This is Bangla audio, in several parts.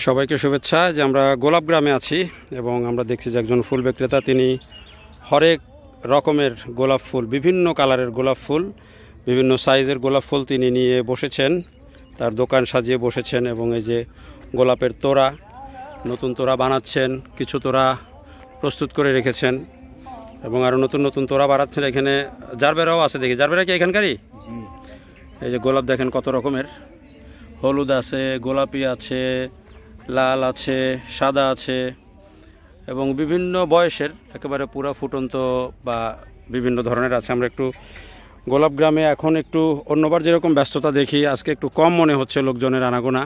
সবাইকে শুভেচ্ছা। যে আমরা গোলাপ গ্রামে আছি এবং আমরা দেখছি যে একজন ফুল বিক্রেতা তিনি হরেক রকমের গোলাপ ফুল, বিভিন্ন কালারের গোলাপ ফুল, বিভিন্ন সাইজের গোলাপ ফুল তিনি নিয়ে বসেছেন, তার দোকান সাজিয়ে বসেছেন। এবং এই যে গোলাপের তোড়া, নতুন তোড়া বানাচ্ছেন, কিছু তোড়া প্রস্তুত করে রেখেছেন এবং আরও নতুন নতুন তোড়া বানাচ্ছেন। এখানে জারবেরাও আছে, দেখি জারবেরা কি এখানকারই? এই যে গোলাপ দেখেন কত রকমের, হলুদ আছে, গোলাপি আছে, লাল আছে, সাদা আছে এবং বিভিন্ন বয়সের, একেবারে পুরো ফুটন্ত বা বিভিন্ন ধরনের আছে। আমরা একটু গোলাপ গ্রামে এখন একটু অন্যবার যেরকম ব্যস্ততা দেখি, আজকে একটু কম মনে হচ্ছে লোকজনের আনাগোনা।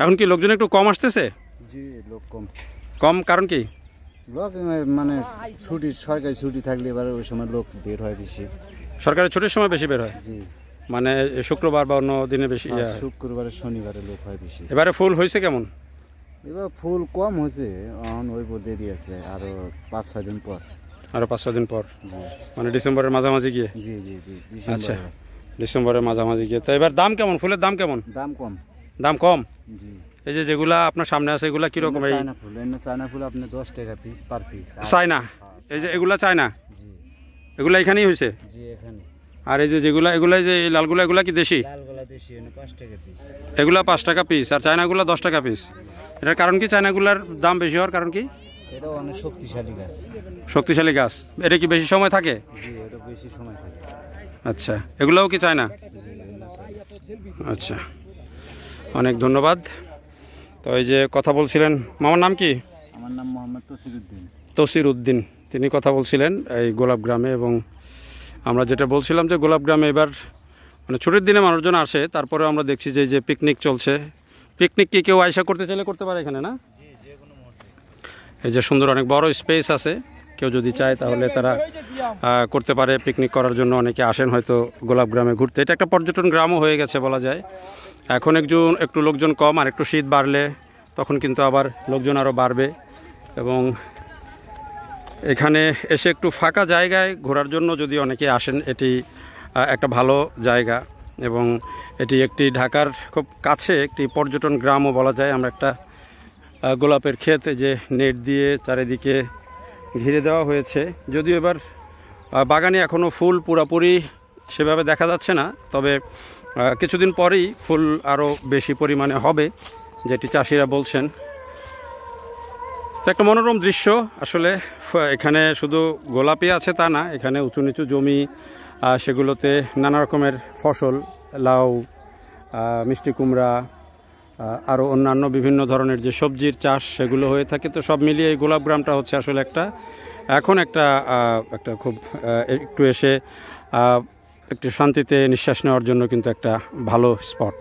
এখন কি লোকজন একটু কম আসতেছে? জি, লোক কম। কম কারণ কি? লোক মানে ছুটি, সরকারি ছুটি থাকলে এবার ওই সময় লোক বের হয় বেশি। সরকারি ছুটির সময় বেশি বের হয়? জি, মানে শুক্রবার বা অন্য দিনে বেশি? শুক্রবারে শনিবারে লোক হয় বেশি। এবারে ফুল হয়েছে কেমন? এবার ফুল কম হয়েছে, এখন ওই দেরি আছে, আরো 5-6 দিন পর। আরো 5-6 দিন পর, মানে ডিসেম্বরের মাঝামাঝি গিয়ে? জি জি জি। আচ্ছা, ডিসেম্বরের মাঝামাঝি গিয়ে। তো এবার দাম কেমন, ফুলের দাম কেমন? দাম কম। দাম কম? জি। এই যে যেগুলা আপনার সামনে আছে এগুলা কিরকম? এই চায়না ফুল, চায়না ফুল আপনি 10 টাকা পিস পার পিস। চায়না? এই যে এগুলা চায়না? জি। এগুলা এখানেই হয়েছে? জি, এখানে। আর এই যে যেগুলা, এগুলা যে লালগুলা, এগুলা কি দেশি? লালগুলা দেশি, 5 টাকা পিস। এগুলা 5 টাকা পিস আর চায়নাগুলা 10 টাকা পিস। এটার কারণ কি, চায়নাগুলার দাম বেশি হওয়ার কারণ কি? এটা অনেক শক্তিশালী গাছ। শক্তিশালী গাছ, এটা কি বেশি সময় থাকে? জি, এটা বেশি সময় থাকে। আচ্ছা, এগুলাও কি চায়না? আচ্ছা, অনেক ধন্যবাদ। তো এই যে কথা বলছিলেন, মামার নাম কি? আমার নাম মোহাম্মদ তসির উদ্দিন। তসির উদ্দিন, তিনি কথা বলছিলেন এই গোলাপ গ্রামে। এবং আমরা যেটা বলছিলাম যে গোলাপ গ্রামে এবার মানে ছুটির দিনে মানুষজন আসে, তারপরে আমরা দেখছি যে যে পিকনিক চলছে। পিকনিক কি কেউ আয়সা করতে চাইলে করতে পারে এখানে, না? এই যে সুন্দর অনেক বড় স্পেস আছে, কেউ যদি চায় তাহলে তারা করতে পারে। পিকনিক করার জন্য অনেকে আসেন হয়তো গোলাপ গ্রামে ঘুরতে। এটা একটা পর্যটন গ্রামও হয়ে গেছে বলা যায়। এখন একটু লোকজন কম, আর একটু শীত বাড়লে তখন কিন্তু আবার লোকজন আরও বাড়বে। এবং এখানে এসে একটু ফাঁকা জায়গায় ঘোরার জন্য যদি অনেকে আসেন, এটি একটা ভালো জায়গা। এবং এটি একটি ঢাকার খুব কাছে একটি পর্যটন গ্রামও বলা যায়। আমরা একটা গোলাপের ক্ষেত, যে নেট দিয়ে চারিদিকে ঘিরে দেওয়া হয়েছে। যদিও এবার বাগানে এখনও ফুল পুরোপুরি সেভাবে দেখা যাচ্ছে না, তবে কিছুদিন পরেই ফুল আরও বেশি পরিমাণে হবে, যেটি চাষিরা বলছেন। তো একটা মনোরম দৃশ্য আসলে। এখানে শুধু গোলাপই আছে তা না, এখানে উঁচু নিচু জমি, সেগুলোতে নানা রকমের ফসল, লাউ, মিষ্টি কুমড়া, আরও অন্যান্য বিভিন্ন ধরনের যে সবজির চাষ, সেগুলো হয়ে থাকে। তো সব মিলিয়ে এই গোলাপ গ্রামটা হচ্ছে আসলে একটা খুব একটু এসে একটু শান্তিতে নিঃশ্বাস নেওয়ার জন্য কিন্তু একটা ভালো স্পট।